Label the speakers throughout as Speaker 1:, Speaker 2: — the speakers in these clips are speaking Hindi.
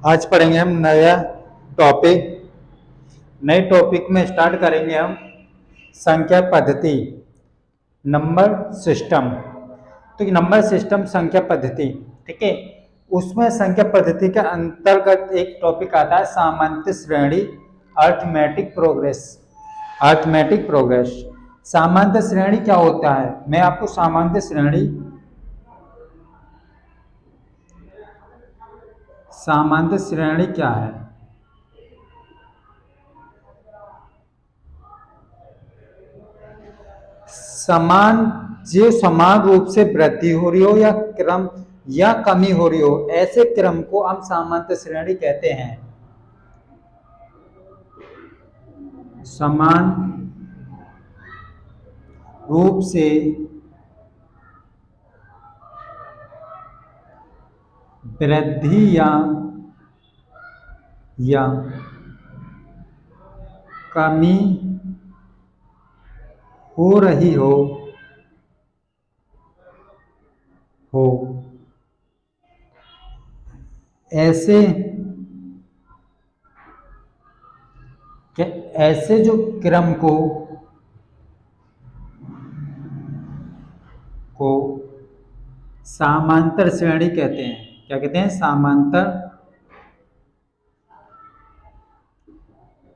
Speaker 1: आज पढ़ेंगे हम नया टॉपिक। नए टॉपिक में स्टार्ट करेंगे हम संख्या पद्धति, नंबर सिस्टम। तो नंबर सिस्टम संख्या पद्धति, ठीक है। उसमें संख्या पद्धति के अंतर्गत एक टॉपिक आता है सामान्य श्रेणी, अर्थमेटिक प्रोग्रेस। अर्थमेटिक प्रोग्रेस, सामान्य श्रेणी क्या होता है? मैं आपको सामान्य श्रेणी क्या है समान रूप से वृद्धि हो रही हो या क्रम या कमी हो रही हो, ऐसे क्रम को हम सामान्य श्रेणी कहते हैं। समान रूप से वृद्धि या कमी हो रही हो ऐसे जो क्रम को समांतर श्रेणी कहते हैं। क्या कहते हैं? समांतर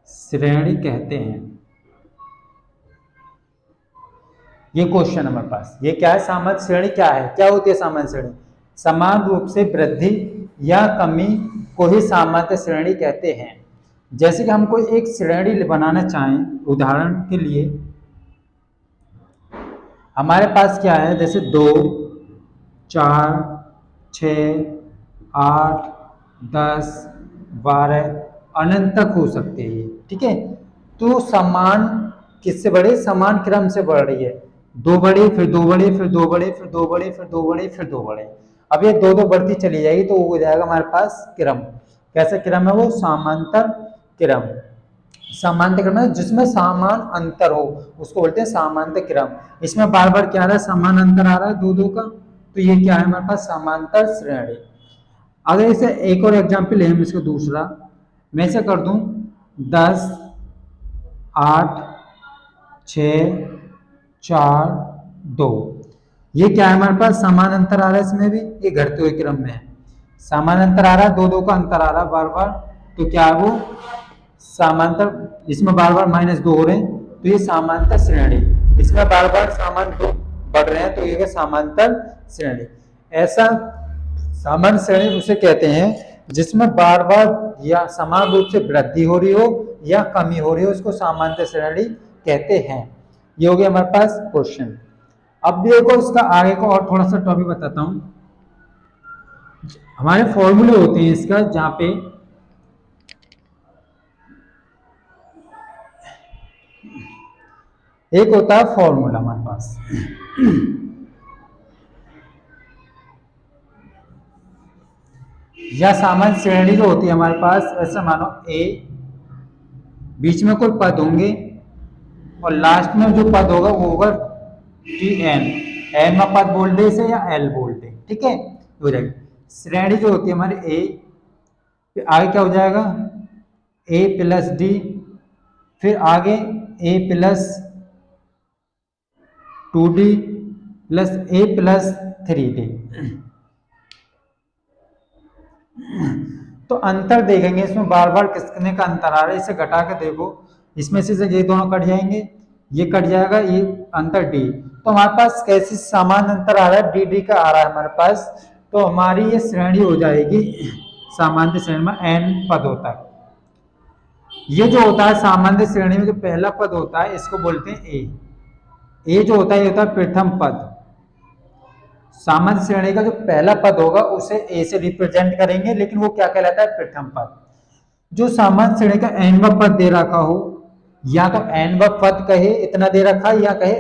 Speaker 1: श्रेणी कहते हैं। ये क्वेश्चन हमारे पास, ये क्या है? सामान्य श्रेणी क्या है? क्या होती है सामान्य श्रेणी? समान रूप से वृद्धि या कमी को ही सामान्य श्रेणी कहते हैं। जैसे कि हम कोई एक श्रेणी बनाना चाहें, उदाहरण के लिए हमारे पास क्या है, जैसे 2, 4, 6, 8, 10, 12 अनंत तक हो सकते हैं, ठीक है। तो समान किससे बढ़े? समान क्रम से बढ़ रही है। 2 बढ़े, फिर 2 बढ़े, फिर 2 बढ़े, फिर 2 बढ़े, फिर 2 बढ़े, फिर 2 बढ़े। अब ये 2 बढ़ती चली जाएगी तो हो जाएगा हमारे पास क्रम। कैसा क्रम है वो? समांतर क्रम। समांतर क्रम है जिसमें समान अंतर हो, उसको बोलते हैं समांतर क्रम। इसमें बार बार क्या आ रहा है? समान अंतर आ रहा है 2 का, तो ये क्या है हमारे पास? समांतर श्रेणी। अगर इसे एक और एग्जाम्पल ले, हम इसको दूसरा मैं इसे कर दूं 10, 8, 6, 4, 2। ये क्या है हमारे पास? समान अंतर आ रहा है, इसमें भी ये घटते हुए क्रम में है। समान अंतर आ रहा है, 2 का अंतर आ रहा है बार बार, तो क्या है वो? समांतर। इसमें बार बार -2 हो रहे हैं तो ये समांतर श्रेणी। इसमें बार बार समान बढ़ रहे हैं तो ये समांतर श्रेणी। ऐसा सामान्य श्रेणी उसे कहते हैं जिसमें बार बार या समान रूप से वृद्धि हो रही हो या कमी हो रही हो, उसको सामान्य श्रेणी कहते हैं। ये हो गया हमारे पास क्वेश्चन। अब देखो इसका आगे को और थोड़ा सा टॉपिक बताता हूं। हमारे फॉर्मूले होते हैं इसका, जहां पे एक होता है फॉर्मूला हमारे पास या सामान्य श्रेणी जो होती है हमारे पास, ऐसा मानो ए, बीच में कोई पद होंगे और लास्ट में जो पद होगा वो होगा TN। एन में पद बोल दे इसे या एल बोल दे, ठीक है, हो जाएगी। श्रेणी जो होती है हमारे ए, फिर आगे क्या हो जाएगा? A + D, फिर आगे A + 2D + A + 3D। तो अंतर देखेंगे इसमें बार बार किसने का अंतर आ रहा है, इसे घटा के देखो, इसमें से ये दोनों कट जाएंगे, ये कट जाएगा, ये अंतर D। तो हमारे पास कैसे समान अंतर आ रहा है? DD का आ रहा है हमारे पास, तो हमारी ये श्रेणी हो जाएगी सामान्य श्रेणी में n पद होता है। ये जो होता है सामान्य श्रेणी में जो पहला पद होता है इसको बोलते हैं ए। ए जो होता है ये होता है प्रथम पद। सामान्य श्रेणी का जो पहला पद होगा उसे ए से रिप्रेजेंट करेंगे, लेकिन वो क्या कहलाता है? प्रथम पद। जो सामान्य श्रेणी का nवां पद दे रखा हो, या तो nवां पद कहे, इतना दे रखा है, या कहे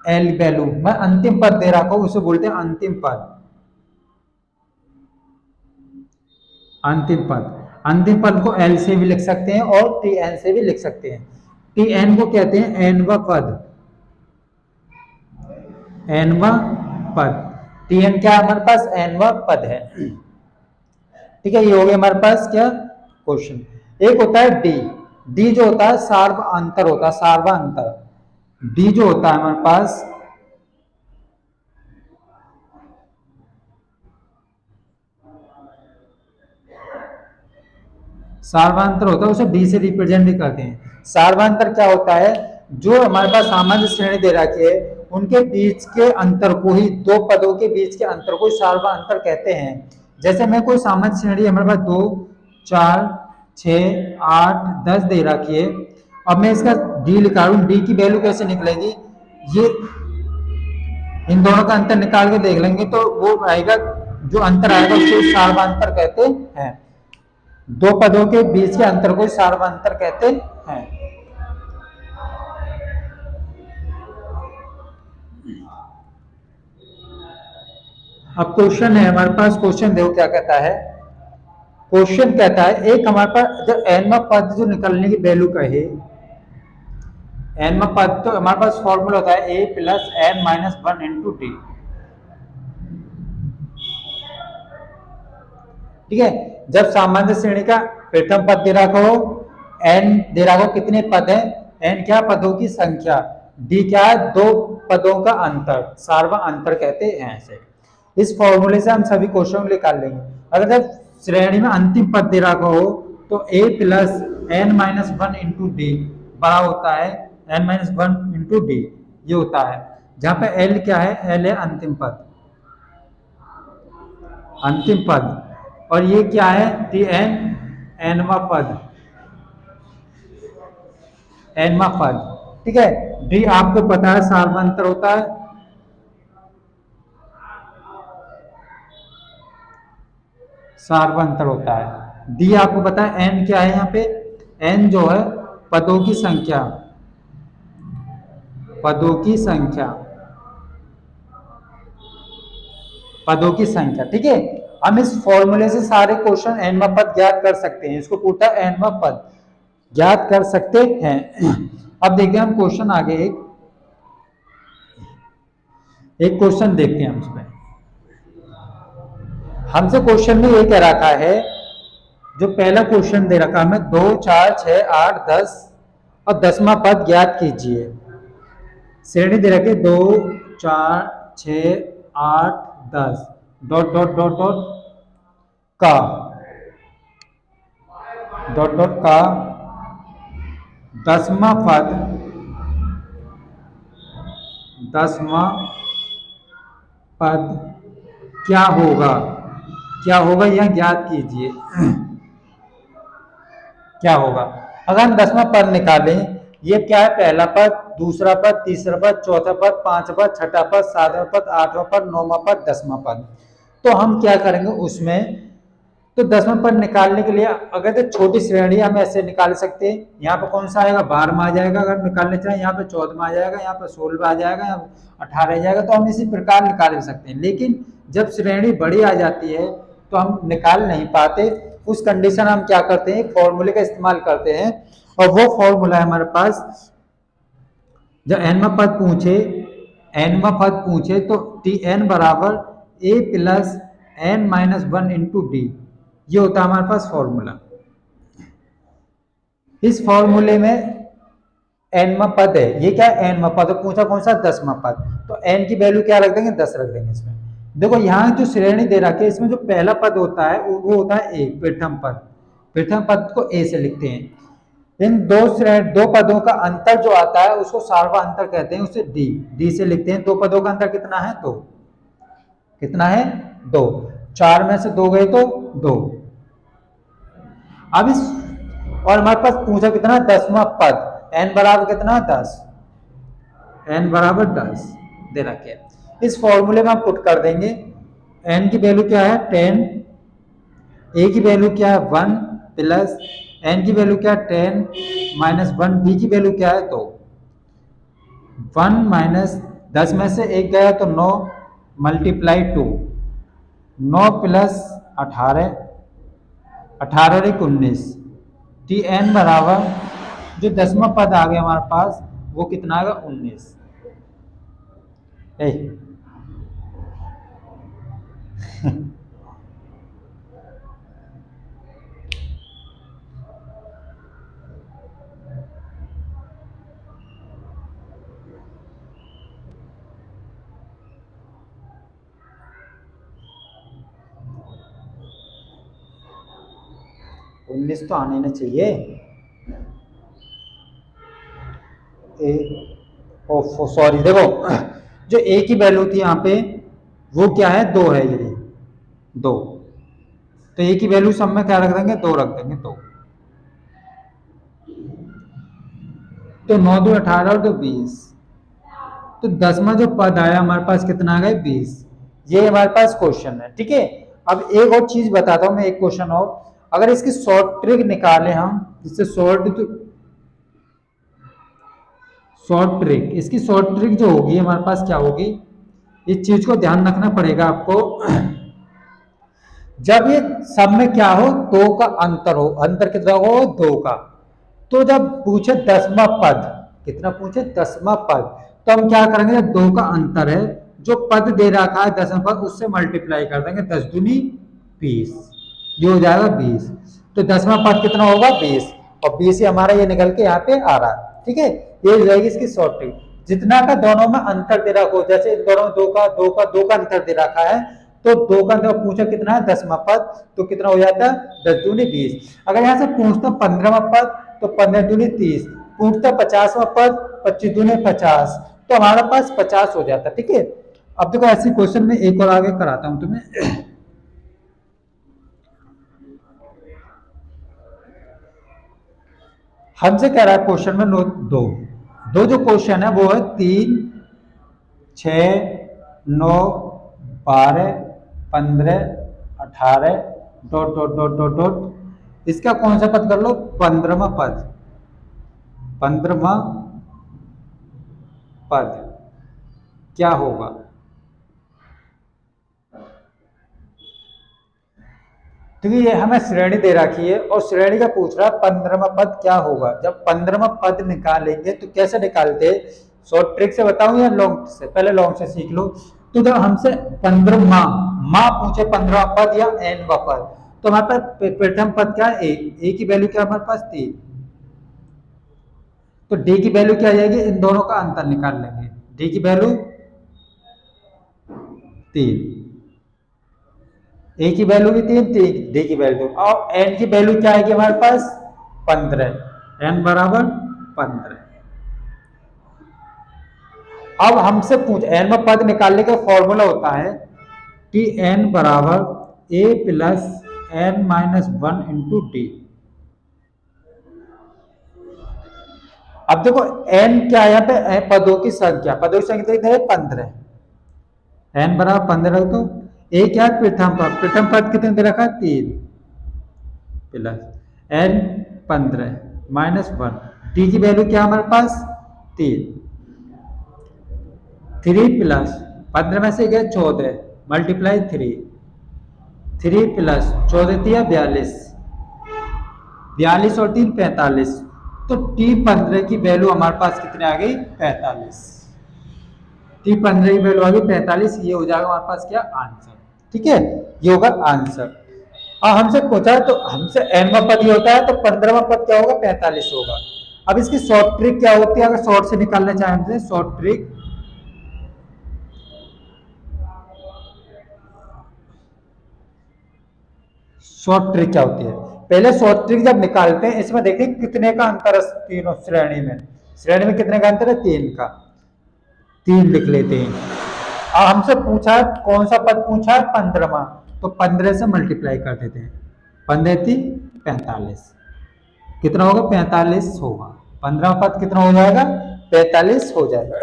Speaker 1: एल वैल्यू में अंतिम पद दे रखा हो, उसे बोलते हैं अंतिम पद। अंतिम पद, अंतिम पद को एल से भी लिख सकते हैं और TN से भी लिख सकते हैं। TN को कहते हैं nवां पद। nवां पद, TN क्या हमारे पास? nवां पद है। ठीक है, ये हो गया हमारे पास क्या क्वेश्चन। एक होता है डी। डी जो होता है सार्वअंतर होता है, सार्वअंतर। डी जो होता है हमारे पास सार्वंतर होता है, उसे डी से रिप्रेजेंट भी करते हैं। सार्वंतर क्या होता है, जो हमारे पास सामान्य श्रेणी दे रखी है उनके बीच के अंतर को ही, दो पदों के बीच के अंतर को सार्वंतर कहते हैं। जैसे मैं कोई सामान्य श्रेणी हमारे पास 2 4 6 8 10 दे रखी है, अब मैं इसका डी लिखा हूं, डी की वैल्यू कैसे निकलेगी, ये इन दोनों का अंतर निकाल के देख लेंगे तो वो आएगा, जो अंतर आएगा उसको सार्वंतर कहते हैं। दो पदों के बीच के अंतर को सार्वंतर कहते हैं। अब क्वेश्चन है हमारे पास, क्वेश्चन देखो क्या कहता है। क्वेश्चन कहता है एक हमारे पास जो एनवा पद जो निकलने की वैल्यू का है, एनवा पद तो हमारे पास फॉर्मूला होता है A plus N minus one into D. ठीक है, जब सामान्य श्रेणी का प्रथम पद दे रखा हो, एन दे रखा हो, कितने पद है, एन क्या पदों की संख्या, डी क्या है दो पदों का अंतर, सार्वा अंतर कहते हैं ऐसे। इस फॉर्मूले से हम सभी क्वेश्चन निकाल लेंगे। अगर जब श्रेणी में अंतिम पद दे रखा हो तो A plus N minus one into D बड़ा होता है N minus one into D, ये होता है। जहां पे एल क्या है, एल है अंतिम पद, अंतिम पद, और ये क्या है टी एन, एनवा पद, एनवा पद। ठीक है, डी आपको पता है सार्वंतर होता है, सार्वंतर होता है। डी आपको पता है, एन क्या है यहाँ पे, एन जो है पदों की संख्या, पदों की संख्या, पदों की संख्या। ठीक है, हम इस फॉर्मूले से सारे क्वेश्चन एनवा पद ज्ञात कर सकते हैं, इसको पूछा एनवा पद ज्ञात कर सकते हैं। अब देखते हैं हम क्वेश्चन आगे, एक क्वेश्चन देखते हैं हम इसमें। हमसे क्वेश्चन में ये कह रखा है, जो पहला क्वेश्चन दे रखा है हमें 2 4 6 8 10 और 10वां पद ज्ञात कीजिए। श्रेणी दे रखी 2 4 6 8 10 डॉट डॉट डॉट डॉट का, डॉट डॉट का 10वां पद, 10वां पद क्या होगा, क्या होगा यह ज्ञात कीजिए। क्या होगा, अगर हम 10वां पद निकालें, ये क्या है, पहला पद, दूसरा पद, तीसरा पद, चौथा पद, पांचवा पद, छठा पद, सातवां पद, आठवां पद, नौवां पद, 10वां पद, तो हम क्या करेंगे उसमें, तो 10वां पद निकालने के लिए अगर तो छोटी श्रेणी हम ऐसे निकाल सकते हैं, यहाँ पे कौन सा आएगा 12वां आ जाएगा, अगर निकालने चाहे यहाँ पे 14वां आ जाएगा, यहाँ पे 16वां आ जाएगा, यहाँ 18 आ जाएगा, तो हम इसी प्रकार निकाल सकते हैं। लेकिन जब श्रेणी बड़ी आ जाती है तो हम निकाल नहीं पाते, उस कंडीशन हम क्या करते हैं, फॉर्मूले का इस्तेमाल करते हैं, और वो फॉर्मूला है हमारे पास, जब एनवा पद पूछे, एनवा पद पूछे तो टी एन बराबर A plus N minus one into D, ये होता है हमारे पास फॉर्मूला। इस फॉर्मूले में एनवा पद है, ये क्या है एनवा पद, पूछा कौन सा 10वां पद, तो एन की वैल्यू क्या रख देंगे 10 रख देंगे इसमें। देखो यहाँ जो श्रेणी दे रखी है इसमें जो पहला पद होता है वो होता है ए, प्रथम पद, प्रथम पद को ए से लिखते हैं। इन दो पदों का अंतर जो आता है उसको सार्वा अंतर कहते हैं, उसे डी, डी से लिखते हैं। दो पदों का अंतर कितना है, दो, कितना है, दो, 4 में से 2 गए तो 2। अब इस, और हमारे पास पूछा कितना 10वां पद, एन बराबर कितना 10, एन बराबर 10 दे रखे है। इस फॉर्मूले में हम पुट कर देंगे, एन की वैल्यू क्या है 10, ए की वैल्यू क्या है 1 प्लस एन की वैल्यू क्या है 10 माइनस 1, डी की वैल्यू क्या है 2, 1 माइनस 10 में से 1 गया तो 9 मल्टीप्लाई 2, 9 प्लस 18, 18 एक 19, टी एन बराबर जो 10वां पद आ गया हमारे पास वो कितना आएगा 19। 19 तो आने ना चाहिए। ए ओ सॉरी, देखो जो ए की वैल्यू थी यहाँ पे वो क्या है, 2 है, ये 2। तो ए की वैल्यू सब में क्या रख देंगे, 2 रख देंगे, 2। तो 9 2 18 और 2 20। तो 10वां जो पद आया हमारे पास कितना आ गया, 20। ये हमारे पास क्वेश्चन है, ठीक है। अब एक और चीज बताता हूं मैं, एक क्वेश्चन और। अगर इसकी शॉर्ट ट्रिक निकालें हम, जिससे शॉर्ट ट्रिक, इसकी शॉर्ट ट्रिक जो होगी हमारे पास क्या होगी, इस चीज को ध्यान रखना पड़ेगा आपको। जब ये सब में क्या हो, 2 का अंतर हो, अंतर कितना हो, 2 का। तो जब पूछे 10वां पद, कितना पूछे, 10वां पद, तो हम क्या करेंगे, 2 का अंतर है, जो पद दे रखा है 10वां पद, उससे मल्टीप्लाई कर देंगे, 10 दूनी 20, ये हो जाएगा 20। तो 10वां पद कितना होगा, 20, और 20 ही हमारा ये निकल के यहाँ पे आ रहा है, ठीक है। ये हो जाएगी इसकी शॉर्ट ट्रिक। जितना का दोनों में अंतर दे रखा हो, जैसे इन दोनों 2 का अंतर दे रखा है, तो 2 का अंतर पूछा कितना है, 10वां पद, तो कितना हो जाता है, 10 दूनी 20। अगर यहाँ से पूछता 15वां पद, तो 15 दूनी 30, पूछता 50वां पद, 25 दूनी 50, तो हमारे पास 50 हो जाता, ठीक है। अब देखो ऐसे क्वेश्चन में एक और आगे कराता हूं तुम्हें। हमसे कह रहा है क्वेश्चन में दो दो जो क्वेश्चन है वो है 3 6 9 12 15 18 dot dot dot dot dot. इसका कौन सा पद कर लो, 15वां पद, 15वां पद क्या होगा। क्योंकि ये हमें श्रेणी दे रखी है और श्रेणी का पूछ रहा है 15वां पद क्या होगा। जब 15वां पद निकालेंगे तो कैसे निकालते हैं, शॉर्ट ट्रिक से बताऊं या लॉन्ग से, पहले लॉन्ग से सीख लो। तो जब हमसे 15वां माँ पूछे 15वां पद या nवां पद, तो हमारे पास प्रथम पद क्या है, ए की वैल्यू क्या हमारे पास 3, तो डी की वैल्यू क्या आ जाएगी, इन दोनों का अंतर निकाल लेंगे, डी की वैल्यू 3, ए की वैल्यू भी 3, डी की वैल्यू, और एन की वैल्यू क्या आएगी हमारे पास 15, एन बराबर 15। अब हमसे पूछ, एन में पद निकालने का फॉर्मूला होता है टी एन बराबर A plus N minus 1 into D. अब देखो एन क्या है, यहाँ पे पदों की संख्या, पदों की संख्या है 15, एन बराबर 15, तो ए क्या है, प्रथम पद, प्रथम पद कितने दे रखा है 3, प्लस एन 15 माइनस 1, टी की वैल्यू क्या हमारे पास 3, 3 प्लस 15 में से गया 14, मल्टीप्लाई 3, 3 प्लस 14 दिया 42, 42 और 3 45, तो टी 15 की वैल्यू हमारे पास कितने आ गई, 45, टी 15 की वैल्यू आ गई 45, ये हो जाएगा हमारे पास क्या, आंसर, ठीक है, ये होगा आंसर। अब हमसे पूछा है, तो हमसे एनवा पद ये होता है, तो 15वां पद क्या होगा, 45 होगा। अब इसकी शॉर्ट ट्रिक क्या होती है, अगर शॉर्ट से निकालना चाहें, शॉर्ट ट्रिक, शॉर्ट ट्रिक क्या होती है, पहले शॉर्ट ट्रिक जब निकालते हैं, इसमें देखिए कितने का अंतर है, तीनों श्रेणी में, श्रेणी में कितने का अंतर है, 3 का, 3 लिख लेते हैं। अब हमसे पूछा है कौन सा पद पूछा है, 15वां, तो 15 से मल्टीप्लाई कर देते हैं, 15 3 45, कितना होगा, 45 होगा, 15वां पद कितना हो जाएगा, 45 हो जाएगा।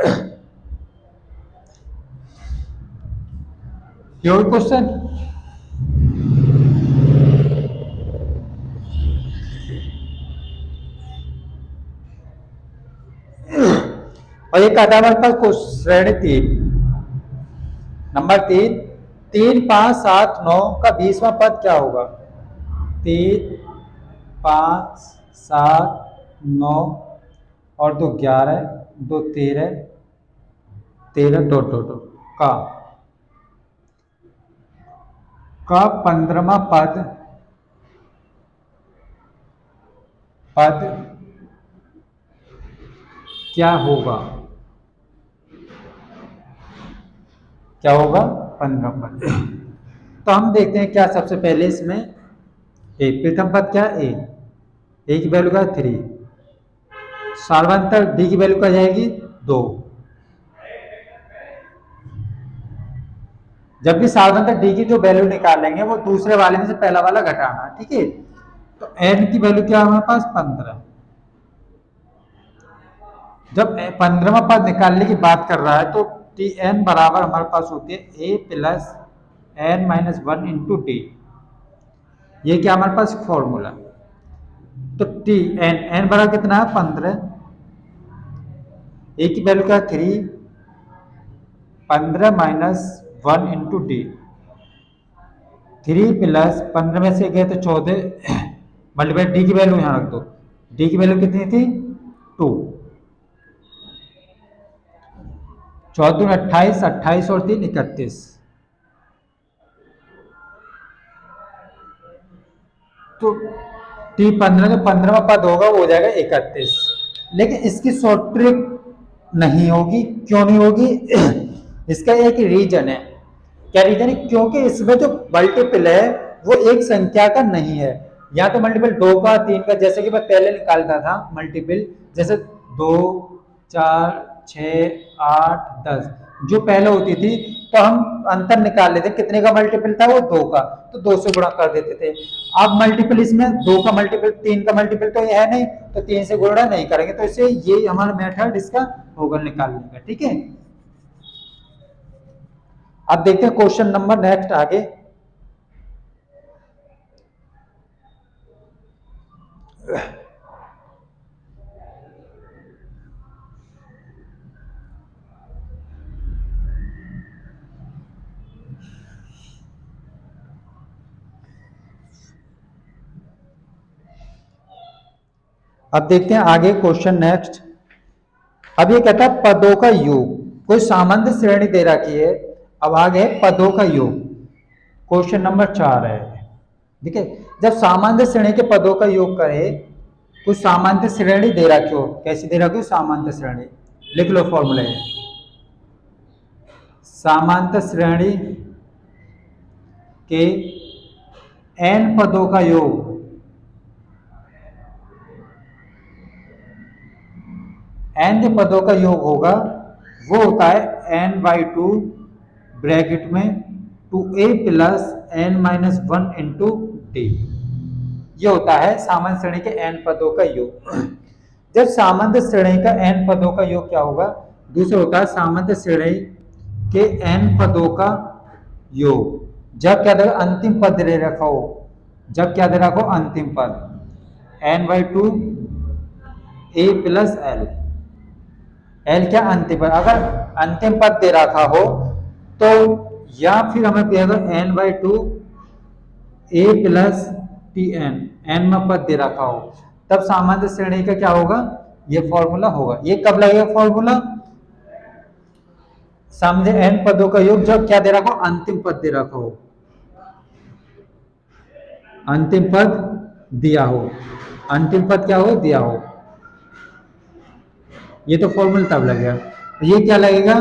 Speaker 1: ये क्वेश्चन। और ये कहता है हमारे पास श्रेणी 3, नंबर 3, 3 5 7 9 का 20वां पद क्या होगा, 3 5 7 9 और 2 11, 2 13, 13 डॉट डॉट का 15वां पद पद क्या होगा, क्या होगा 15वां पद। तो हम देखते हैं क्या सबसे पहले इसमें ए प्रथम पद क्या है ए की वैल्यू क्या है 3, सार्वंतर डी की वैल्यू क्या जाएगी 2। जब भी सार्वंतर डी की जो वैल्यू निकालेंगे वो दूसरे वाले में से पहला वाला घटाना, ठीक है। तो एन की वैल्यू क्या है हमारे पास 15। जब 15वां पद निकालने की बात कर रहा है तो टी एन बराबर हमारे पास होती है A plus N minus 1 into D. ये क्या हमारे पास फॉर्मूला। तो टी एन एन बराबर कितना है 15, ए की वैल्यू क्या है 3, 15 माइनस 1 इंटू डी। 3 प्लस 15 में से गए तो 14 मल्टीप्लाई डी की वैल्यू यहाँ रख दो। डी की वैल्यू कितनी थी 2। 14 28, 28 और 3 31। तो टी 15 जो 15वां पद होगा वो हो जाएगा 31। लेकिन इसकी शॉर्ट ट्रिक नहीं होगी, क्यों नहीं होगी? इसका एक रीजन है। क्या रीजन है? क्योंकि इसमें जो मल्टीपल है वो एक संख्या का नहीं है। या तो मल्टीपल 2 का 3 का, जैसे कि मैं पहले निकालता था मल्टीपल, जैसे 2 4 6 8 10 जो पहले होती थी, तो हम अंतर निकाल लेते कितने का मल्टीपल था वो 2 का, तो 2 से गुणा कर देते थे। अब मल्टीपल इसमें 2 का मल्टीपल 3 का मल्टीपल तो ये है नहीं, तो 3 से गुणा नहीं करेंगे, तो इससे ये हमारा मेथड इसका होगा निकालने का, ठीक है। अब देखते हैं क्वेश्चन नंबर नेक्स्ट आगे। अब देखते हैं आगे क्वेश्चन नेक्स्ट। अब ये कहता है पदों का योग, कोई सामान्य श्रेणी दे रखी है। अब आगे पदों का योग, क्वेश्चन नंबर 4 है, ठीक है। जब सामान्य श्रेणी के पदों का योग करे, कुछ सामान्य श्रेणी दे रखी हो, कैसी दे रखी हो? सामान्य श्रेणी। लिख लो फॉर्मूला है, सामान्य श्रेणी के n पदों का योग n जो पदों का योग होगा वो होता है n/2 ब्रैकेट में 2a plus n minus 1 into D. ये होता है सामान्य श्रेणी के n पदों का योग। जब सामान्य श्रेणी का n पदों का योग क्या होगा? दूसरा होता है सामान्य श्रेणी के n पदों का योग। जब क्या दे अंतिम पद दे रखा हो, जब क्या दे रखा हो अंतिम पद n/2 a plus l। L क्या अंतिम पद, अगर अंतिम पद दे रखा हो तो या फिर हमें देगा n/2 a plus T N में पद दे रखा हो, तब सामान्य श्रेणी का क्या होगा? ये फॉर्मूला होगा। ये कब लगेगा फॉर्मूला? सामने n पदों का योग जब क्या दे रखा हो? अंतिम पद दे रखा हो, अंतिम पद दिया हो, अंतिम पद क्या हो? दिया हो। ये तो फॉर्मूला तब लगेगा। ये क्या लगेगा?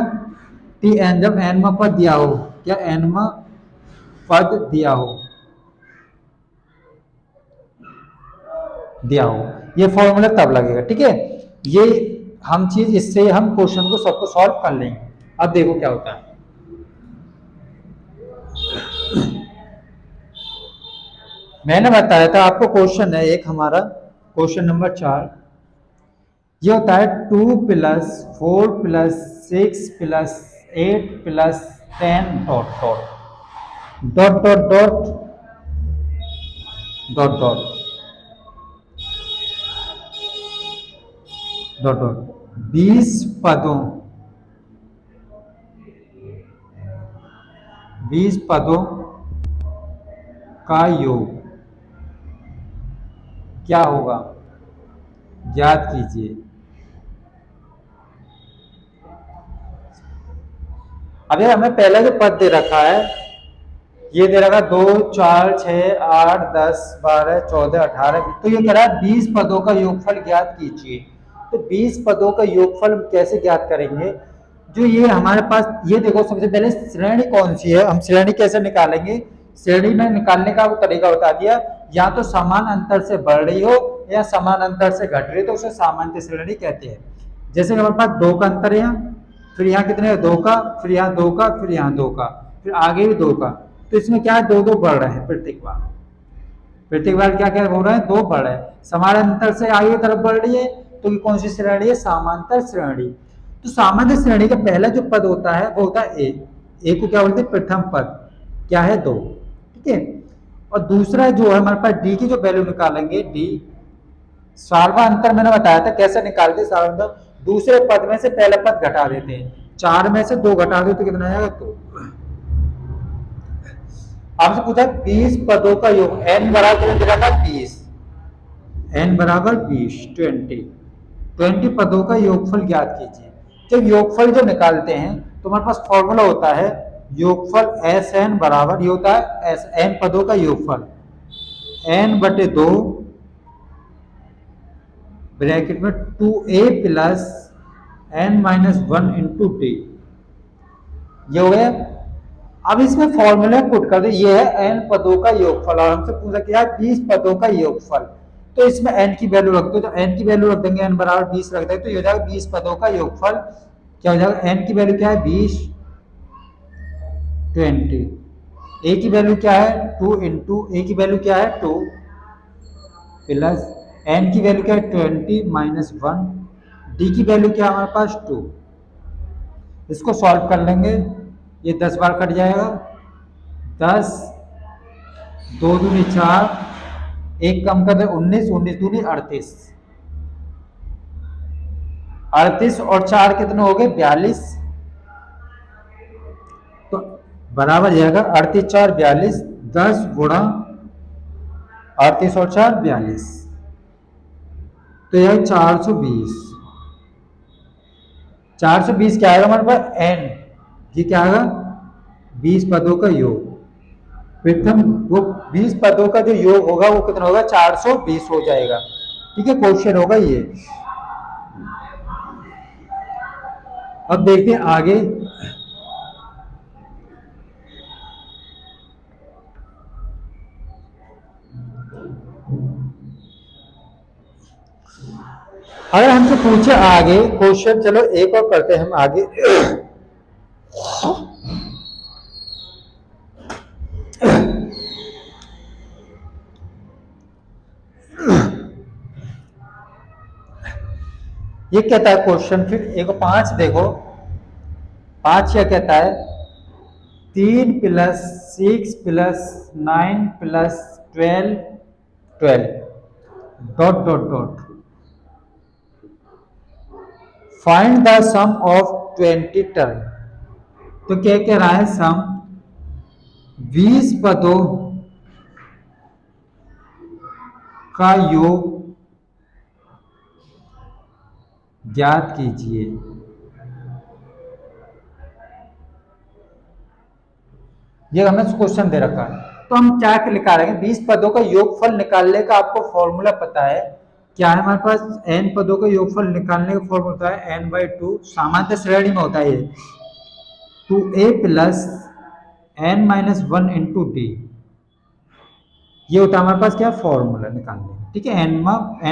Speaker 1: टी एन, जब एन में पद दिया हो, क्या एन में पद दिया हो, दिया हो, ये फॉर्मूला तब लगेगा, ठीक है। ये हम चीज, इससे हम क्वेश्चन को सबको सॉल्व कर लेंगे। अब देखो क्या होता है। मैंने बताया था आपको, क्वेश्चन है एक हमारा, क्वेश्चन नंबर 4। ये होता है 2 plus 4 plus 6 plus 8 plus 10 dot dot dot dot dot dot dot dot dot 20 पदों, 20 पदों का योग क्या होगा? याद कीजिए। अब ये हमें पहले जो पद दे रखा है, ये दे रखा 2 4 6 8 10 12 14 18, तो ये कह रहा है 20 पदों का योगफल ज्ञात कीजिए। तो 20 पदों का योगफल कैसे ज्ञात करेंगे? जो ये हमारे पास, ये देखो सबसे पहले श्रेणी कौन सी है, हम श्रेणी कैसे निकालेंगे? श्रेणी में निकालने का वो तरीका बता दिया। या तो समान अंतर से बढ़ रही हो या समान अंतर से घट रही हो तो उसे सामान्य श्रेणी कहते हैं। जैसे कि हमारे पास 2 का अंतर है यहाँ, फिर यहाँ कितने 2 का, फिर यहाँ 2 का, फिर यहाँ 2 का, फिर आगे भी 2 का, तो इसमें क्या है 2 बढ़ रहे हैं प्रत्येक बार। प्रत्येक बार क्या क्या हो रहा है 2 बढ़ रहा है, समान अंतर से आगे की तरफ बढ़ रही है, तो ये कौन सी श्रेणी है समांतर श्रेणी। तो सामान्य श्रेणी का पहला जो पद होता है वो होता है ए को क्या बोलते हैं प्रथम पद, क्या है 2, ठीक है। और दूसरा जो है हमारे पास डी की जो वैल्यू निकालेंगे, डी सार्वा अंतर मैंने बताया था कैसे निकालते हैं सार्वा अंतर, दूसरे पद में से पहला पद घटा देते हैं, 4 में से 2 घटा दो तो कितना आएगा 2। आपसे पूछा 20 पदों का योग, n बराबर कितना था 20, n बराबर 20 20 पदों का योगफल ज्ञात कीजिए। जब योगफल जो निकालते हैं तो हमारे पास फॉर्मूला होता है योगफल एस एन बराबर, ये होता है एस एन पदों का योगफल n बटे 2 ब्रैकेट में 2a plus n minus 1 into D, ये हो गया। अब इसमें फॉर्मूला पुट कर दे, ये है n पदों का योगफल और हमसे पूछा क्या है 20 पदों का योगफल, तो इसमें n की वैल्यू रख दो, तो n की वैल्यू रख देंगे n बराबर 20 रख देंगे तो ये हो जाएगा 20 पदों का योगफल, क्या हो जाएगा n की वैल्यू क्या है 20 20, a की वैल्यू क्या है 2 इंटू a की वैल्यू क्या है 2 प्लस n की वैल्यू क्या है 20 माइनस 1, d की वैल्यू क्या है हमारे पास 2। इसको सॉल्व कर लेंगे, ये 10 बार कट जाएगा, 10 2 दूनी 4, एक कम कर दे 19, 19 दूनी 38, 38 और 4 कितने हो गए 42, तो बराबर जाएगा 38 4 42, 10 गुणा 38 और 4 42, तो यह 420, 420 क्या आएगा हमारे पास n, ये क्या आएगा 20 पदों का योग, प्रथम वो 20 पदों का जो योग होगा वो कितना होगा 420 हो जाएगा, ठीक है। क्वेश्चन होगा ये। अब देखते हैं आगे, अगर हमसे पूछे आगे क्वेश्चन, चलो एक और करते हैं हम आगे। ये कहता है क्वेश्चन, फिर एक 5 देखो, 5 क्या कहता है 3 plus 6 plus 9 plus 12 12 dot dot dot find the sum of 20 term. तो क्या कह रहा है सम 20 पदों का योग ज्ञात कीजिए। ये हमें क्वेश्चन दे रखा है, तो हम क्या निकालेंगे 20 पदों का योगफल निकालने का आपको फॉर्मूला पता है क्या है हमारे पास, n पदों का योगफल निकालने का फॉर्मूला होता है n/2, सामान्य श्रेणी में होता है ये 2a plus n minus 1 into D, ये होता है हमारे पास क्या फॉर्मूला निकालने का, ठीक है।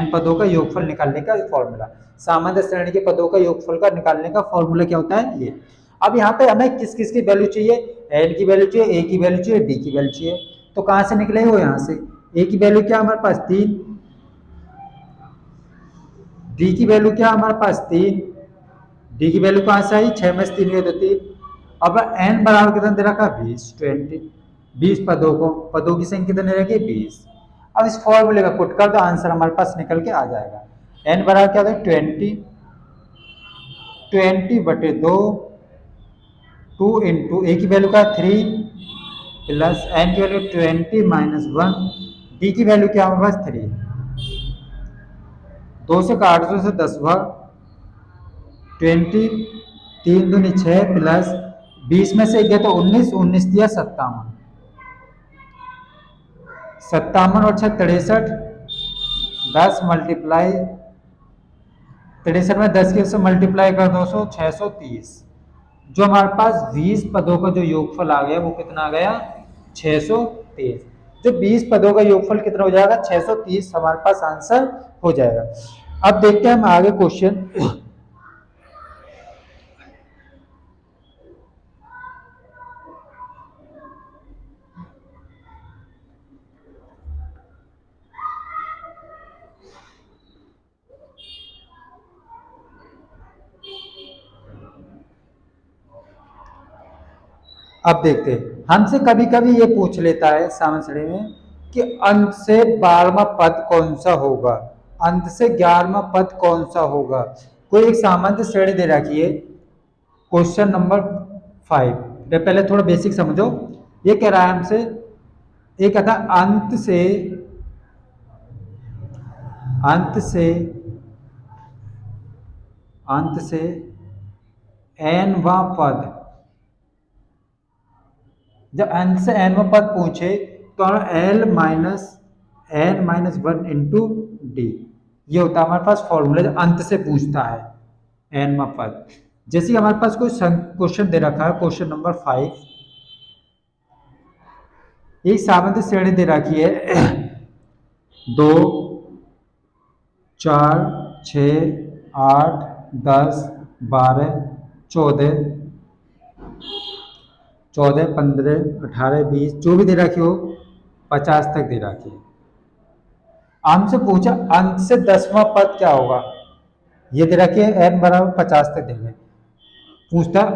Speaker 1: n पदों का योगफल निकालने का फॉर्मूला, सामान्य श्रेणी के पदों का योगफल का निकालने का फॉर्मूला क्या होता है ये। अब यहाँ पे हमें किस किस की वैल्यू चाहिए, n की वैल्यू चाहिए, a की वैल्यू चाहिए, d की वैल्यू चाहिए, तो कहाँ से निकले हो यहाँ से, a की वैल्यू क्या हमारे पास 3, d की वैल्यू क्या हमारे पास 3, d की वैल्यू कहाँ से आई 6 में से 3 गए तो 3। अब n बराबर कितना दे रखा 20 20 पदों की संख्या कितनी रहेगी 20। अब इस फॉर्मूले में पुट कर दो, आंसर हमारे पास निकल के आ जाएगा, n बराबर क्या होता है 20 बटे 2 2 इंटू a की वैल्यू का 3 प्लस n की वैल्यू 20 माइनस 1, d की वैल्यू क्या हमारे पास 3, 2 से काट दो से 10 बार 20, 3 दूनी 6 प्लस 20 में से 1 गया तो 19, 19 दिया 57, 57 और 6 63, 10 मल्टीप्लाई 63 में 10 के से मल्टीप्लाई कर 200 630, जो हमारे पास 20 पदों का जो योगफल आ गया वो कितना आ गया 623। जो 20 पदों का योगफल कितना हो जाएगा, 630 हमारे पास आंसर हो जाएगा। अब देखते हैं हम आगे क्वेश्चन। अब देखते हैं, हमसे कभी कभी ये पूछ लेता है सामान्य श्रेणी में कि अंत से 12वां पद कौन सा होगा, अंत से 11वां पद कौन सा होगा। कोई एक सामान्य श्रेणी दे रखी है, क्वेश्चन नंबर 5। पहले थोड़ा बेसिक समझो। ये कह रहा है हमसे, ये कहता अंत से nवां पद, जब n से nवां पद पूछे तो n-1 इंटू डी, ये होता है हमारे पास फॉर्मूला जो अंत से पूछता है nवां पद। जैसे हमारे पास कोई क्वेश्चन दे रखा है, क्वेश्चन नंबर 5, एक सामान्य श्रेणी दे रखी है 2, 4, 6, 8, 10, 12, 14, 15, 18, 20, जो भी दे रखी हो 50 तक दे रखी है। हमसे पूछा अंत से 10वां पद क्या होगा, ये दे रखी है n बराबर 50 तक देंगे। पूछता है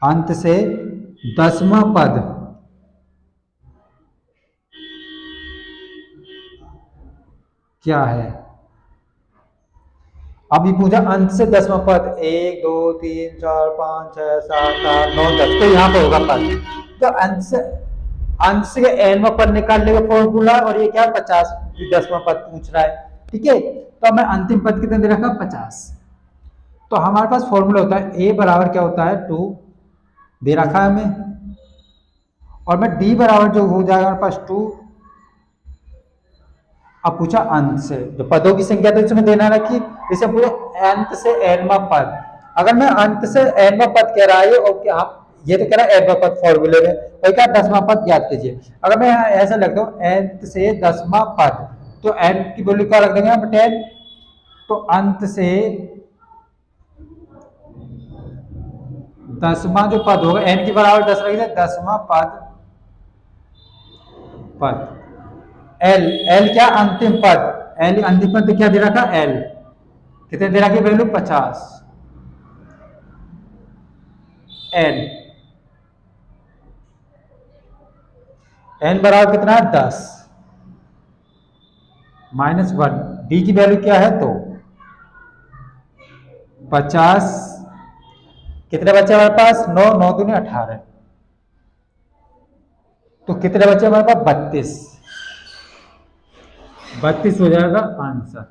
Speaker 1: अंत से 10वां पद क्या है। अब ये पूछा अंत से 10वां पद, 1, 2, 3, 4, 5, 6, 7, 8, 9, 10, तो यहाँ पे होगा पद। तो अंत से nवां पद निकालने का फॉर्मूला, और ये क्या 50 10वां पद पूछ रहा है, ठीक है। तो हमें अंतिम पद कितना दे रखा 50। तो हमारे पास फॉर्मूला होता है a बराबर क्या होता है 2 दे रखा है हमें, और मैं d बराबर जो हो जाएगा हमारे पास 2। अब पूछा अंत से, जो पदों की संख्या तो इसमें देना रखी, जैसे पूछे अंत से nवां पद, अगर मैं अंत से nवां पद कह रहा है और क्या ये तो कह रहा है nवां पद फॉर्मूले में, और क्या 10वां पद याद कीजिए। अगर मैं ऐसा लग दूं अंत से 10वां पद, तो n की वैल्यू क्या रख देंगे हम 10, तो अंत से 10वां जो पद होगा n की बराबर 10 रख दें, 10वां पद l क्या अंतिम पद, l अंतिम पद क्या दे रखा l, कितने दे रखी वैल्यू 50, n बराबर कितना है 10 -1, d की वैल्यू क्या है तो 50, कितने बचे हमारे पास 9, 9 दूनी 18, तो कितने बचे हमारे पास 32 हो जाएगा आंसर।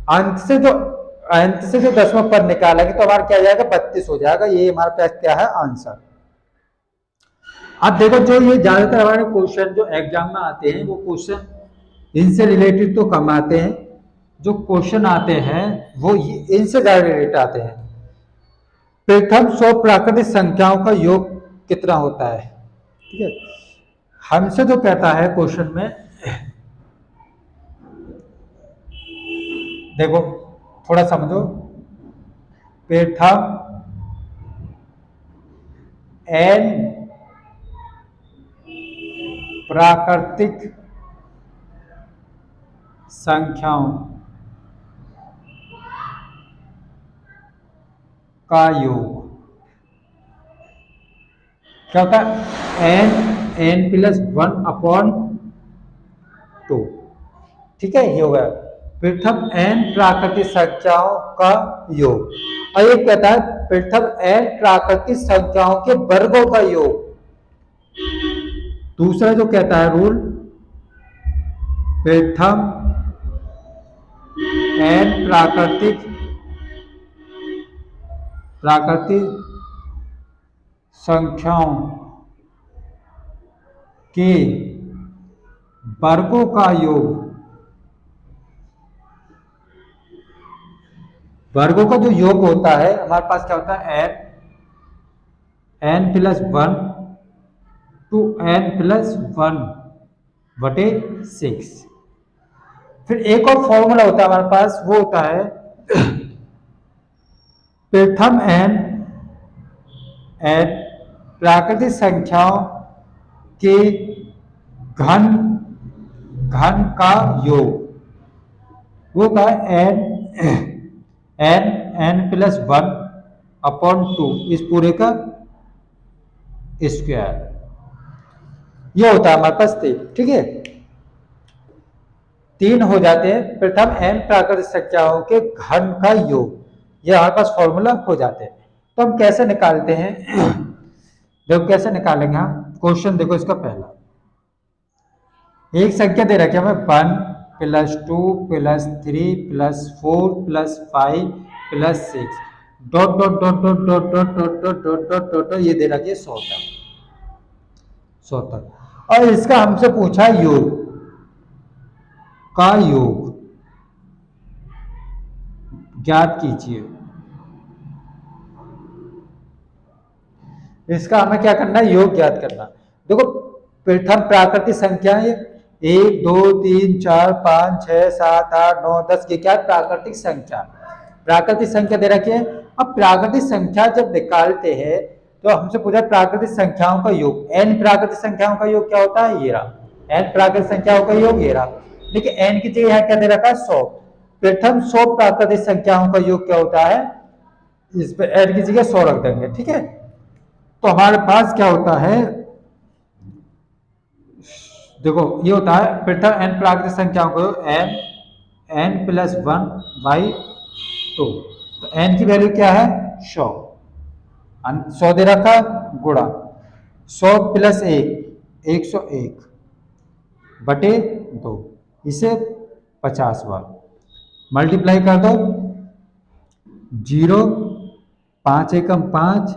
Speaker 1: अंत से जो 10वां पद निकालेंगे तो हमारा क्या जाएगा 32 हो जाएगा, ये हमारे पास क्या है आंसर। अब देखो जो ये ज्यादातर हमारे क्वेश्चन जो एग्जाम में आते हैं, वो क्वेश्चन इनसे रिलेटेड तो कम आते हैं, जो क्वेश्चन आते हैं वो इनसे ज्यादा रिलेटेड आते हैं। प्रथम 100 प्राकृतिक संख्याओं का योग कितना होता है, ठीक है। हमसे जो कहता है क्वेश्चन में, देखो थोड़ा समझो, प्रथम n प्राकृतिक संख्याओं का योग क्या होता है, n+1/2, ठीक है, ये हो गया प्रथम n प्राकृतिक संख्याओं का योग। और ये कहता है प्रथम n प्राकृतिक संख्याओं के वर्गों का योग। दूसरा जो कहता है रूल, प्रथम n प्राकृतिक संख्याओं के वर्गों का योग, वर्गों का जो योग होता है हमारे पास क्या होता है n+1 2n+1/6। फिर एक और फॉर्मूला होता है हमारे पास, वो होता है प्रथम n प्राकृतिक संख्याओं के घन घन का योग। वो होता है n+1/2 इस पूरे का स्क्वायर। ये होता है हमारे पास 3, ठीक है। 3 हो जाते हैं प्रथम n प्राकृतिक संख्याओं के घन का योग, ये हमारे पास फॉर्मूला हो जाते हैं। तो हम कैसे निकालते हैं देखो कैसे निकालेंगे हम। क्वेश्चन देखो इसका पहला, एक संख्या दे रखी है हमें 1+2+3+4+5+6 dot dot dot dot dot dot dot dot dot dot dot, ये दे रखी है 100 तक। और इसका हमसे पूछा योग का योग ज्ञात कीजिए। इसका हमें क्या करना है, योग ज्ञात करना। देखो प्रथम प्राकृतिक संख्या है 1 2 3 4 5 6 7 8 9 10 की क्या प्राकृतिक संख्या, प्राकृतिक संख्या दे रखी है। अब प्राकृतिक संख्या जब निकालते हैं तो हमसे पूछा प्राकृतिक संख्याओं का योग। n प्राकृतिक संख्याओं का योग क्या होता है, ये रहा n प्राकृतिक संख्याओं का योग, ये रहा। देखिए n की जगह यहाँ क्या दे रखा है 100। प्रथम 100 प्राकृतिक संख्याओं का योग क्या होता है, इस पे n की जगह 100 रख देंगे, ठीक है। तो हमारे पास क्या होता है, देखो ये होता है प्रथम n प्राकृतिक संख्याओं को n+1/2। तो n की वैल्यू क्या है 100, 100 दे रखा गुणा 100 + 1 101/2, इसे 50 बार मल्टीप्लाई कर दो। 0 5 एकम 5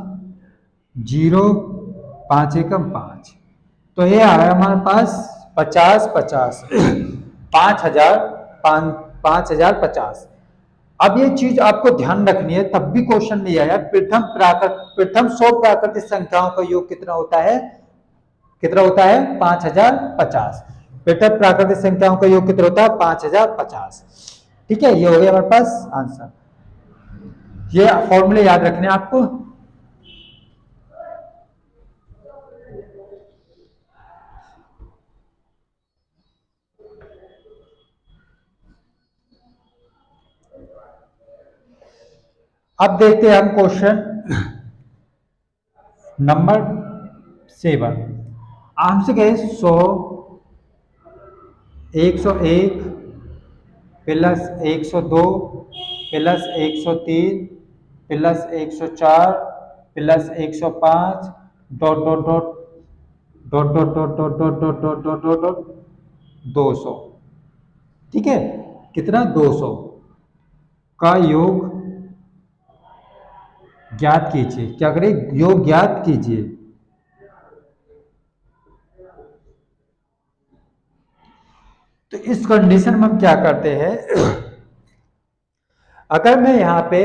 Speaker 1: 0 5 एकम 5, तो ये आ रहा है हमारे पास 50 50 5050। अब ये चीज आपको ध्यान रखनी है, तब भी क्वेश्चन नहीं आया। प्रथम 100 प्राकृतिक संख्याओं का योग कितना होता है, 5050। प्रथम प्राकृतिक संख्याओं का योग कितना होता है 5050, ठीक है। ये हो गया हमारे पास आंसर। ये फॉर्मूले याद रखने आपको। अब देखते हैं हम क्वेश्चन नंबर 7। हमसे कहे 100 101 + 102 + 103 + 104 + 105 dot dot dot dot dot dot dot dot dot dot dot dot dot 200, ठीक है। कितना 200 का योग ज्ञात कीजिए। क्या करें, योग ज्ञात कीजिए। तो इस कंडीशन में हम क्या करते हैं, अगर मैं यहाँ पे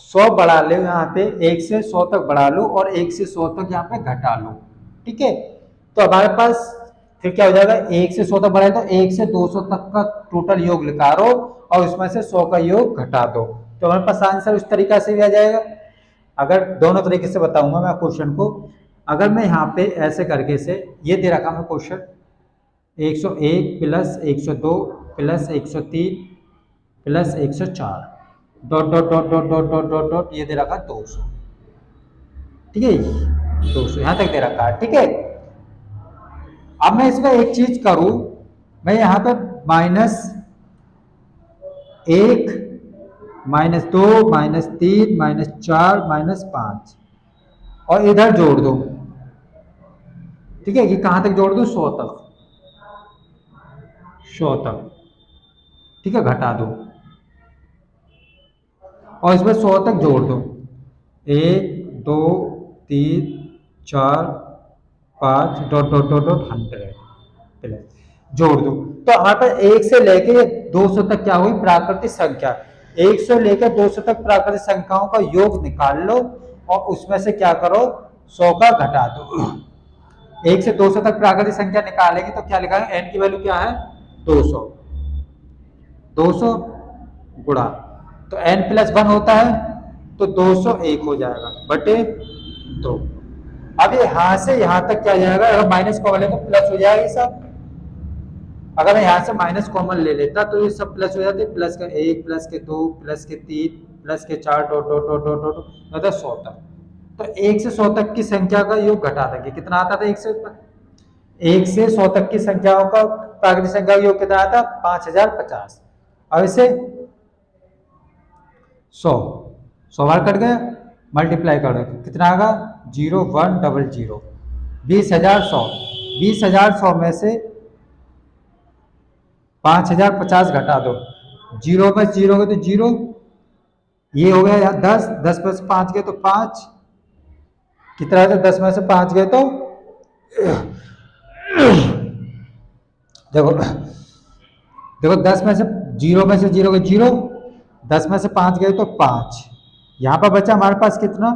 Speaker 1: 100 बढ़ा लूँ, यहाँ पे 1 से 100 तक बढ़ा लूँ और 1 से 100 तक यहाँ पे घटा लूँ, ठीक है। तो हमारे पास फिर क्या हो जाएगा, 1 से 100 तक बढ़ाए तो 1 से 200 तक का टोटल योग निकालो और उसमें से 100 का योग घटा दो, तो हमारे पास आंसर उस तरीका से भी आ जाएगा। अगर दोनों तरीके से बताऊंगा मैं क्वेश्चन को। अगर मैं यहाँ पे ऐसे करके से, ये दे रखा मैं question 101 + 102 + 103 + 104 dot dot dot dot dot dot dot dot, ये दे रखा 200, ठीक है। 200 यहाँ तक दे रखा है, ठीक है। अब मैं इसमें एक चीज करूं, मैं यहाँ पे -1 -2 -3 -4 -5 और इधर जोड़ दो, ठीक है। ये कहां तक जोड़ दो, 100 तक, 100 तक, ठीक है। घटा दो और इसमें 100 तक जोड़ दो, 1 2 3 4 5 डॉट डॉट डॉट डॉट 100 जोड़ दो। तो हमारे पास 1 से लेके 200 तक क्या हुई, प्राकृतिक संख्या। 1 से लेकर 200 तक प्राकृतिक संख्याओं का योग निकाल लो और उसमें से क्या करो, 100 का घटा दो। 1 से 200 तक प्राकृतिक संख्या निकालेंगे तो क्या लिखाएंगे, n की वैल्यू क्या है 200, 200 गुणा, तो n प्लस 1 होता है तो 201 हो जाएगा बटे 2। अब यहां से यहां तक क्या जाएगा, अगर माइनस कॉमन है तो प्लस हो जाएगा ये सब। अगर मैं यहाँ से माइनस कॉमन ले लेता तो ये सब प्लस हो जाते, प्लस का 1 प्लस के 2 प्लस के 3 प्लस के 4 dot dot dot dot dot मतलब 100 तक। तो 1 से 100 तक की संख्या का योग घटा देंगे, कितना आता था 1 से 100 तक की संख्याओं का प्राकृतिक संख्या का योग कितना आता, 5050। अब इसे 100 बार कट गया, मल्टीप्लाई कर दो कितना आएगा 0100, 20,100, 20,100 में से 5050 घटा दो, जीरो में जीरो गए तो जीरो, ये हो गया 10, 10 में से 5 गए तो 5, कितना है 10 में से 5 गए तो देखो देखो 10 में से जीरो गए जीरो, 10 में से 5 गए तो 5, यहाँ पर बचा हमारे पास कितना,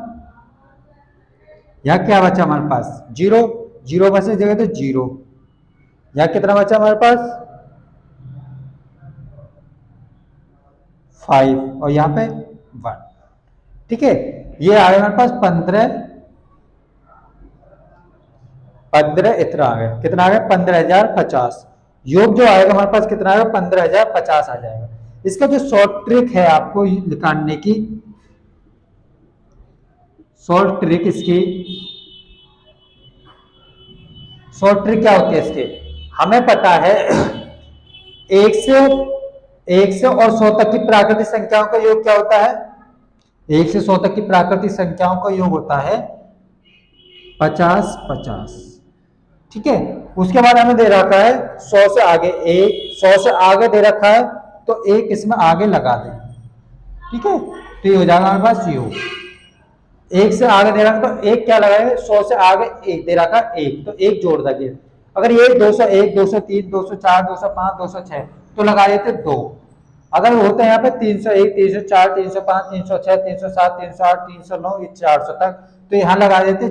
Speaker 1: यहाँ क्या बचा हमारे पास जीरो, जीरो में से जगह तो जीरो, यहाँ कितना बचा हमारे पास 5 और यहाँ पे 1, ठीक है। ये आ गया हमारे पास 15 इतना आ गया, कितना आ गया 15,050। योग जो आएगा हमारे पास कितना आएगा 15,050 आ जाएगा। इसका जो शॉर्ट ट्रिक है आपको निकालने की, शॉर्ट ट्रिक इसकी, शॉर्ट ट्रिक क्या होती है इसके, हमें पता है 1 से और 100 तक की प्राकृतिक संख्याओं का योग क्या होता है, 1 से 100 तक की प्राकृतिक संख्याओं का योग होता है 50-50, ठीक है। उसके बाद हमें दे रखा है 100 से आगे, 100 से आगे दे रखा है तो एक इसमें आगे लगा दें, ठीक है। तो ये हो जाएगा हमारे पास योग, 1 से आगे दे रखा तो एक क्या लगाएंगे, 100 से आगे एक दे रखा एक, तो एक जोड़ देंगे। अगर ये 201, 203, 204, 205, 206 तो लगा देते 2। अगर होते हैं यहाँ पे 301, 304, 305, 306, 307, 308, 309, 400 तक, तो यहाँ लगा देते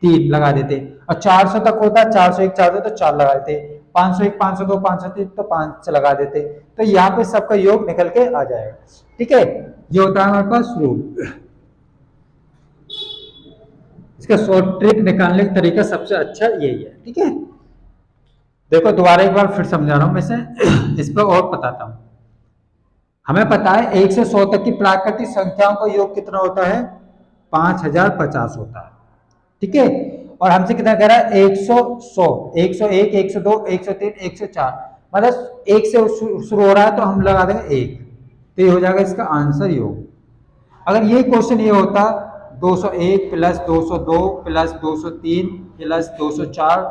Speaker 1: 3 लगा देते। और 400 तक होता है 401, 400 तो 4 लगा देते, 501, 502, 503 तो 5 लगा देते। तो यहाँ पे सबका योग निकल के आ जाएगा, ठीक है। ये होता है हमारे पास रूल। इसका शॉर्ट ट्रिक निकालने का तरीका सबसे अच्छा यही है, ठीक है। देखो दोबारा एक बार फिर समझा रहा हूं मैं इस पर और बताता हूं। हमें पता है 1 से 100 तक की प्राकृतिक संख्याओं का योग कितना होता है 5050 होता है, ठीक है। और हमसे कितना कह रहा है 100, 100, 101, 102, 103, 104, मतलब 1 से शुरू हो रहा है तो हम लगा देंगे 1, तो ये हो जाएगा इसका आंसर योग। अगर ये क्वेश्चन ये होता 201 plus 202 plus 203 plus 204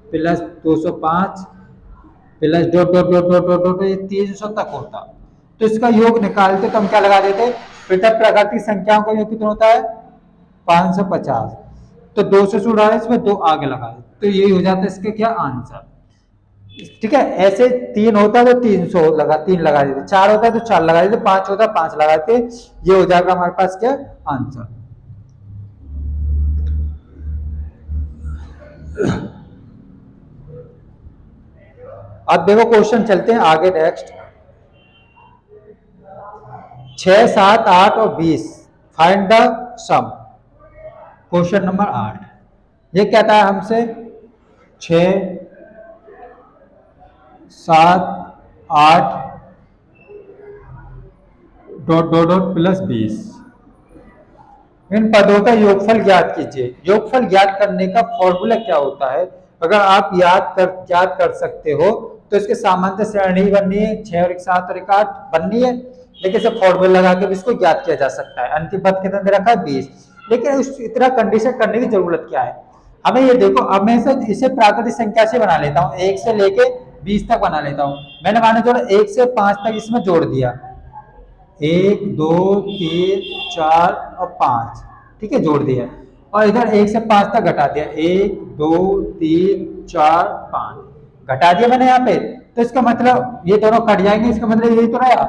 Speaker 1: plus 205 plus dot dot dot dot dot dot ये 300 तक होता, तो इसका योग निकालते तो हम क्या लगा देते, पृथक प्राकृतिक संख्याओं का योग कितना होता है 550, तो 2 से शुरू है इसमें 2 आगे लगा दे, तो यही हो जाता है इसके क्या आंसर, ठीक है। ऐसे 3 होता है तो 300 लगा 3 लगा देते, 4 होता है तो 4 लगा देते, 5 होता है 5 लगा देते, ये हो जाएगा हमारे पास क्या आंसर। अब देखो क्वेश्चन चलते हैं आगे नेक्स्ट, 6, 7, 8 और 20 find the sum. Question number 8 ये कहता है हमसे 6, 7, 8 डॉट डॉट डॉट प्लस 20, इन पदों का योगफल ज्ञात कीजिए। योगफल ज्ञात करने का फॉर्मूला क्या होता है, अगर आप याद कर सकते हो तो इसके सामान्य श्रेणी बननी है, 6 और 1 7 और 1 8 बननी है, लेकिन इसे फॉर्मूला लगा के भी इसको ज्ञात किया जा सकता है। अंतिम पद कितना दे रखा है 20, लेकिन उस इतना कंडीशन करने की जरूरत क्या है, हमें ये देखो, अब मैं इसे प्राकृतिक संख्या से बना लेता हूँ, 1 से लेके 20 तक बना लेता हूँ। मैंने माने जोड़ा 1 से 5 तक इसमें जोड़ दिया, 1 2 3 4 और 5, ठीक है, जोड़ दिया। और इधर 1 से 5 तक घटा दिया, 1 2 3 4 5 घटा दिया मैंने यहाँ पे, तो इसका मतलब ये दोनों कट जाएंगे, इसका मतलब यही तो रहा।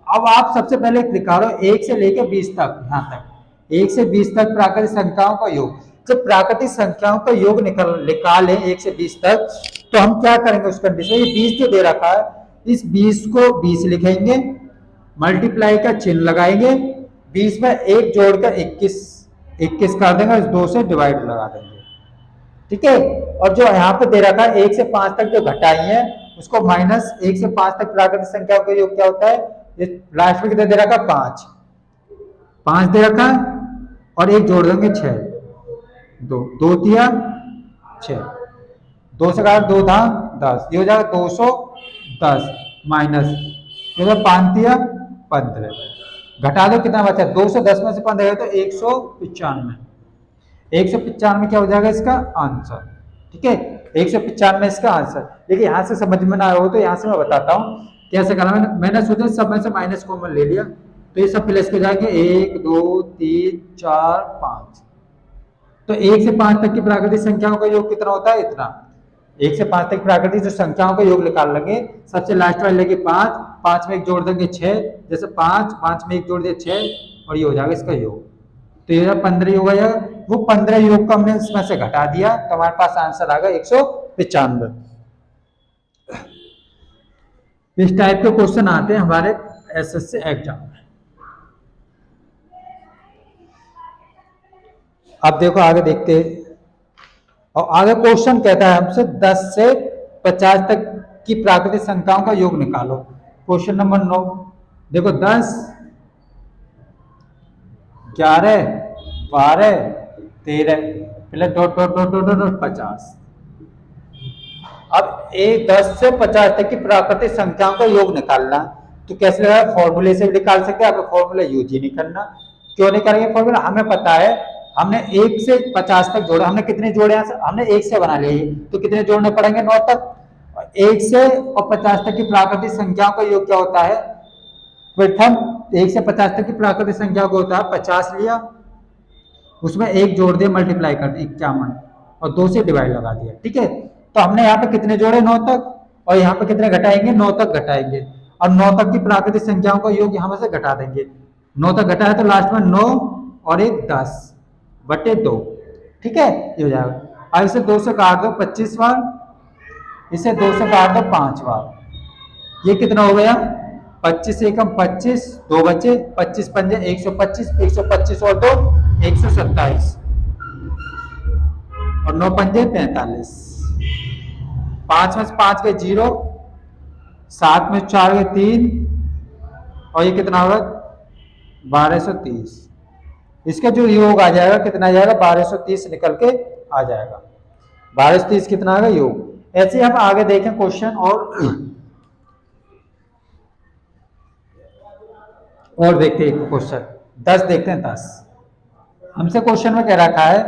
Speaker 1: अब आप सबसे पहले निकालो 1 से लेकर 20 तक, यहाँ तक 1 से 20 तक प्राकृतिक संख्याओं का योग। जब प्राकृतिक संख्याओं का योग निकालें 1 से 20 तक, तो हम क्या करेंगे उस कंडीशन में? ये 20 जो दे रखा है, इस 20 को 20 लिखेंगे, मल्टीप्लाई का चिन्ह लगाएंगे, 20 में 1 जोड़कर 21 कर देंगे, इस 2 से डिवाइड लगा देंगे, ठीक है। और जो यहाँ पे दे रखा है 1 से 5 तक जो घटाई है उसको माइनस 1 से 5 तक प्राकृतिक संख्याओं का योग क्या होता है? ये लास्ट में कितना दे रखा? 5 दे रखा है, और 1 जोड़ देंगे 6, 2 दिया 6, 2 से काट 2 था 10, ये हो जाएगा 210 माइनस 5 दिया 15, घटा दो कितना बचा? 210 में से 15 तो 195, 195 क्या हो जाएगा इसका आंसर, ठीक है। 195 इसका आंसर। देखिए यहाँ से समझ में ना आया हो तो यहाँ से मैं बताता हूँ कैसे करना। मैंने सोचा सब में से माइनस कॉमन ले लिया, तो ये सब प्लस के जाएंगे, 1 2 3 4 5। तो 1 से 5 तक की प्राकृतिक संख्याओं का योग कितना होता है? इतना। 1 से 5 तक प्राकृतिक जो संख्याओं का योग निकाल लेंगे, सबसे लास्ट वाले लेंगे 5, 5 में 1 जोड़ देंगे 6, जैसे 5 में 1 जोड़ दिया 6, और ये हो जाएगा इसका योग। तो ये 15 योग आएगा, वो 15 योग को हमने इसमें से घटा दिया, तो हमारे पास आंसर आ गया 195। इस टाइप के क्वेश्चन आते हैं हमारे एसएससी एग्जाम में। अब देखो आगे देखते हैं, और आगे क्वेश्चन कहता है हमसे 10 से 50 तक की प्राकृतिक संख्याओं का योग निकालो। क्वेश्चन नंबर 9 देखो, 10 11 12 13 plus dot dot dot dot dot 50। अब 10 से 50 तक की प्राकृतिक संख्याओं का योग निकालना, तो कैसे लगा? फॉर्मूले से भी निकाल सकते हैं, आप फॉर्मूला यूज ही नहीं करना। क्यों नहीं करेंगे फॉर्मूला? हमें पता है, हमने 1 से 50 तक जोड़ा, हमने कितने जोड़े हैं? हमने 1 से बना लिए, तो कितने जोड़ने पड़ेंगे? 9 तक। 1 से और 50 तक की प्राकृतिक संख्याओं का योग क्या होता है? प्रथम 1 से 50 तक की प्राकृतिक संख्या को होता है 50 लिया, उसमें 1 जोड़ दिया, मल्टीप्लाई कर दिया 51, और 2 से डिवाइड लगा दिया, ठीक है। तो हमने यहाँ पे कितने जोड़े? 9 तक, और यहाँ पे कितने घटाएंगे? 9 तक घटाएंगे, और 9 तक की प्राकृतिक संख्याओं का योग यहाँ से घटा देंगे। 9 तक घटाया तो लास्ट में 9 और 1 10/2, ठीक है, ये हो जाएगा। अब इसे 2 से काट दो 25 बार, इसे 2 से काट दो 5 बार, ये कितना हो गया? 25 एकम 25, 2 बचे, 25 पंजे 125, 125 और 2 127, और 9 पंजे 45, 5 में से 5 गए 0, 7 में 4 गए 3, और ये कितना होगा? 1230। इसका जो योग आ जाएगा कितना आ जाएगा? 1230 निकल के आ जाएगा। 1230 कितना आएगा योग? ऐसे हम आगे देखें क्वेश्चन, और देखते हैं क्वेश्चन 10 देखते हैं। 10 हमसे क्वेश्चन में कह रखा है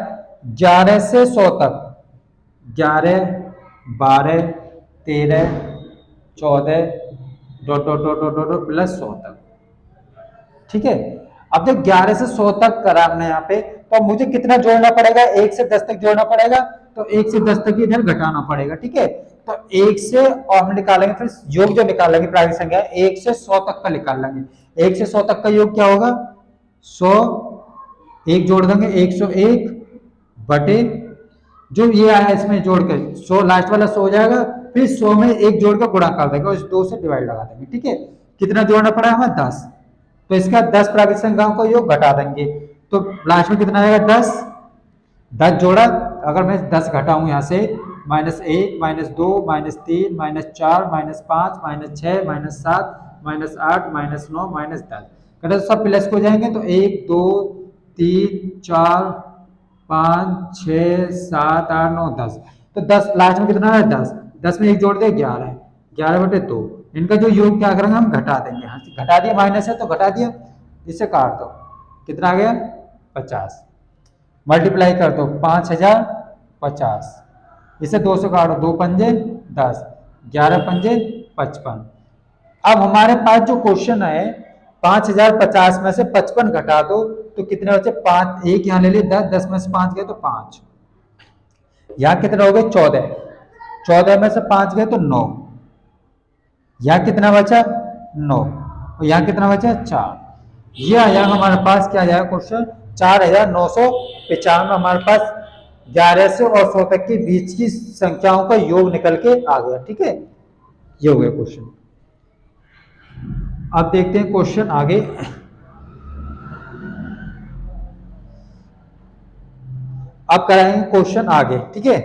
Speaker 1: 11 से 100 तक, 11 12 13 14 dot dot dot dot dot plus 100 तक, ठीक है। अब जब 11 से 100 तक करा हमने यहाँ पे, तो मुझे कितना जोड़ना पड़ेगा? 1 से 10 तक जोड़ना पड़ेगा, तो 1 से 10 तक इधर घटाना पड़ेगा, ठीक है। तो 1 से, और हम निकालेंगे फिर योग जो निकालेंगे प्राकृतिक संख्या 1 से 100 तक का निकाल लेंगे। 1 से 100 तक का योग क्या होगा? 100, 1 जोड़ देंगे 101 बटे जो ये आया इसमें जोड़ के 100, लास्ट वाला 100 हो जाएगा, फिर 100 में 1 जोड़ कर गुणा कर देंगे, और इस 2 से डिवाइड लगा देंगे, ठीक है। कितना जोड़ना पड़ा हमें? 10, तो इसका 10 प्राकृतिक संख्याओं का योग घटा देंगे, तो लास्ट में कितना आएगा? 10 जोड़ा, अगर मैं 10 घटाऊं यहाँ से, -1 -2 -3 -4 -5 -6 -7 -8 -9 -10, करें तो सब प्लस हो जाएंगे, तो 1 2 3 4 5 6 7 8 9 10, तो 10 लास्ट में कितना है? 10 में 1 जोड़ दिया 11, 11/2। इनका जो योग क्या करेंगे? हम घटा देंगे, यहाँ से घटा दिया, माइनस है तो घटा दिया, इससे काट दो, कितना आ गया? 50, मल्टीप्लाई कर दो 5050, इसे 2 से काटो, 2 पंजे 10, 11 पंजे 55। अब हमारे पास जो क्वेश्चन है 5050 में से 55 घटा दो, तो कितने बचे? 5, 1 यहाँ ले लिए 10, 10 में से 5 गए तो 5, यहाँ कितने हो गए? 14, 14 में से 5 गए तो 9, यहाँ कितना बचा? 9, और यहाँ कितना बचा? 4। ये आया हमारे पास क्या आया क्वेश्चन? 4995 हमारे पास 11 से और 100 तक के बीच की संख्याओं का योग निकल के आ गया। ठीक है, ये हो गया क्वेश्चन। अब देखते हैं क्वेश्चन आगे। अब कराएंगे क्वेश्चन आगे। ठीक है,